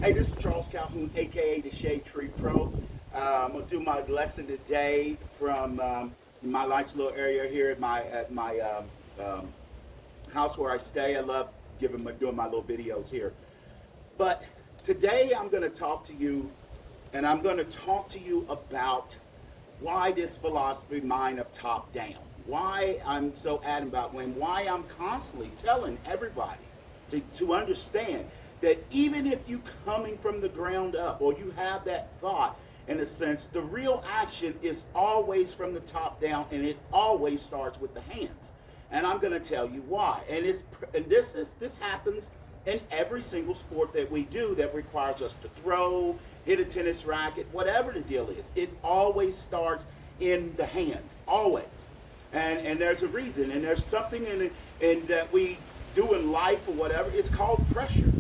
Hey, this is Charles Calhoun, aka the Shade Tree Pro. I'm gonna do my lesson today from my nice little area here at my house where I stay. I love doing my little videos here. But today I'm gonna talk to you, and I'm gonna talk to you about why this philosophy mine of top down. Why I'm so adamant about why I'm constantly telling everybody to understand that even if you coming from the ground up or you have that thought, in a sense, the real action is always from the top down, and it always starts with the hands. And I'm going to tell you why. And this happens in every single sport that we do that requires us to throw, hit a tennis racket, whatever the deal is. It always starts in the hands, always. And there's a reason, and there's something in that we do in life or whatever. It's called pressure.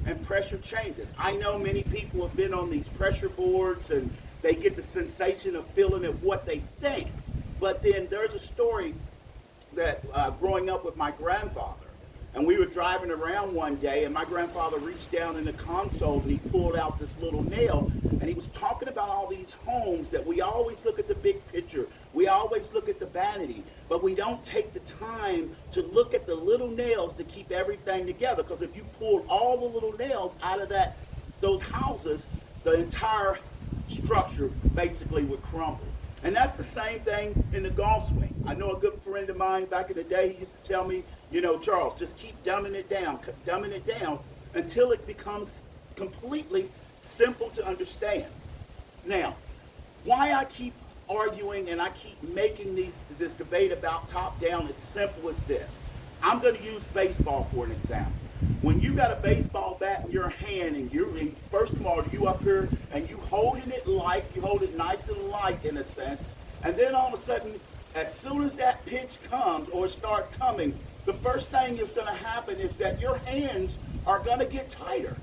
And pressure changes. I know many people have been on these pressure boards and they get the sensation of feeling of what they think. But then there's a story that growing up with my grandfather, and we were driving around one day, and my grandfather reached down in the console and he pulled out this little nail, and he was talking about all these homes that we always look at the big picture, we always look at the vanity, but we don't take the time to look at the little nails to keep everything together. Because if you pulled all the little nails out of those houses, the entire structure basically would crumble. And that's the same thing in the Golfswing. I know a good friend of mine back in the day, he used to tell me, Charles, just keep dumbing it down until it becomes completely simple to understand. Now, why I keep arguing and I keep making this debate about top down is simple as this. I'm going to use baseball for an example. When you got a baseball bat in your hand and first of all, you up here and you holding it light, you hold it nice and light in a sense, and then all of a sudden, as soon as that pitch comes or starts coming, the first thing that's going to happen is that your hands are going to get tighter.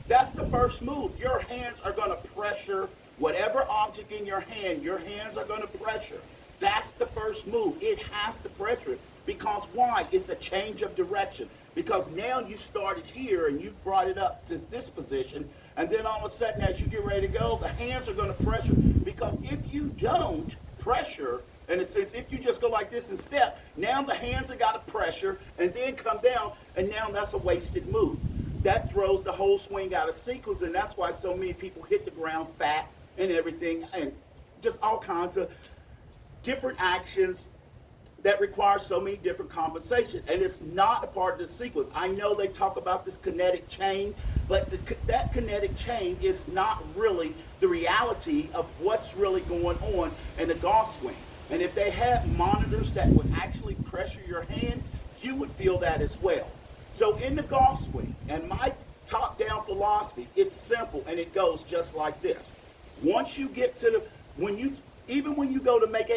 That's the first move. Your hands are going to pressure whatever object in your hands are going to pressure. That's the first move. It has to pressure it. Because why? It's a change of direction. Because now you started here and you brought it up to this position, and then all of a sudden as you get ready to go, the hands are going to pressure. Because if you don't pressure, in a sense, if you just go like this and step, now the hands have got to pressure and then come down, and now that's a wasted move. That throws the whole swing out of sequence, and that's why so many people hit the ground fat and everything, and just all kinds of different actions that require so many different compensations, and it's not a part of the sequence. I know they talk about this kinetic chain, but that kinetic chain is not really the reality of what's really going on in the golf swing. And if they had monitors that would actually pressure your hand, you would feel that as well. So in the golf swing, and my top-down philosophy, it's simple, and it goes just like this. Once you get to even when you go to make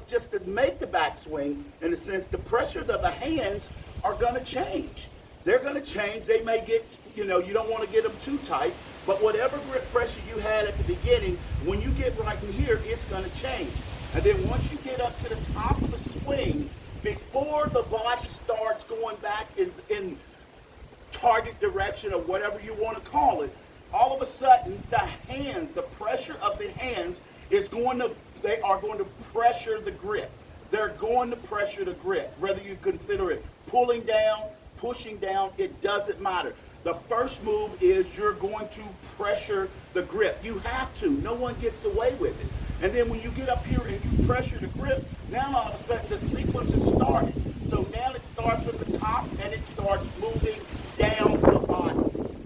just to make the backswing, in a sense, the pressures of the hands are going to change. They're going to change. They may get, you don't want to get them too tight, but whatever grip pressure you had at the beginning, when you get right in here, it's going to change. And then once you get up to the top of the swing, before the body starts going back in target direction or whatever you want to call it, all of a sudden the pressure of the hands they are going to pressure the grip. They're going to pressure the grip. Whether you consider it pulling down, pushing down, it doesn't matter. The first move is you're going to pressure the grip. You have to. No one gets away with it. And then when you get up here and you pressure the grip, now all of a sudden the sequence is started. So now it starts from the top and it starts moving down the body.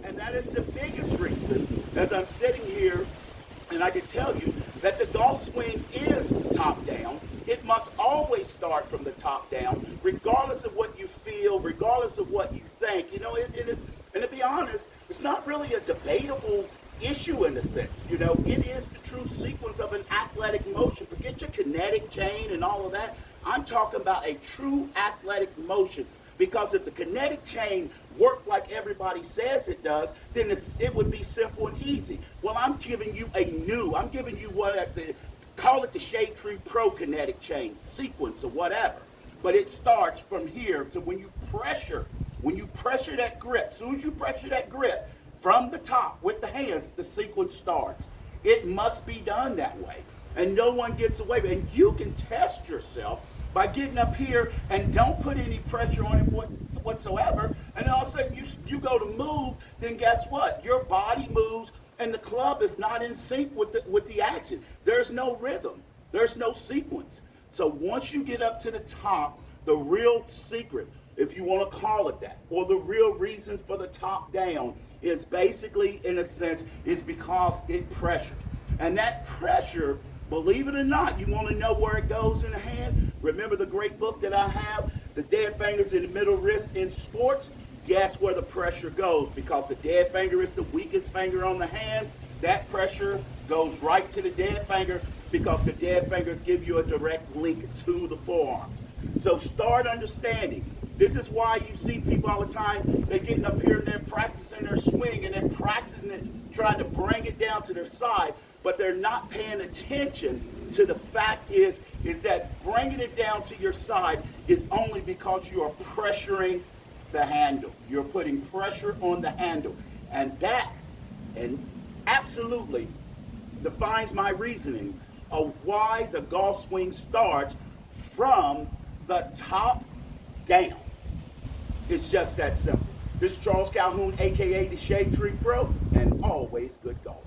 And that is the biggest reason, as I'm sitting here, and I can tell you that the golf swing is top down. It must always start from the top down, regardless of what you feel, regardless of what you think. And to be honest, it's not really a debatable issue in a sense. It is the true sequence of an athletic motion. Forget your kinetic chain and all of that. I'm talking about a true athletic motion. Because if the kinetic chain worked like everybody says it does, then it would be simple and easy. Well, I'm giving you call it the Shade Tree Pro kinetic chain sequence or whatever. But it starts from here to when you pressure that grip. As soon as you pressure that grip, from the top with the hands, the sequence starts. It must be done that way. And no one gets away with it. And you can test yourself by getting up here and don't put any pressure on it whatsoever. And all of a sudden you go to move, then guess what? Your body moves and the club is not in sync with the action. There's no rhythm. There's no sequence. So once you get up to the top, the real secret, if you want to call it that, or the real reason for the top down is basically, in a sense, is because it pressures. And that pressure, believe it or not, you want to know where it goes in the hand? Remember the great book that I have, The Dead Fingers in the Middle Wrist in Sports? Guess where the pressure goes? Because the dead finger is the weakest finger on the hand. That pressure goes right to the dead finger because the dead fingers give you a direct link to the forearm. So start understanding. This is why you see people all the time, they're getting up here and they're practicing their swing and they're practicing it, trying to bring it down to their side, but they're not paying attention to the fact is that bringing it down to your side is only because you are pressuring the handle. You're putting pressure on the handle. And that absolutely defines my reasoning of why the golf swing starts from the top down. It's just that simple. This is Charles Calhoun, aka the Shade Tree Pro, and always good golf.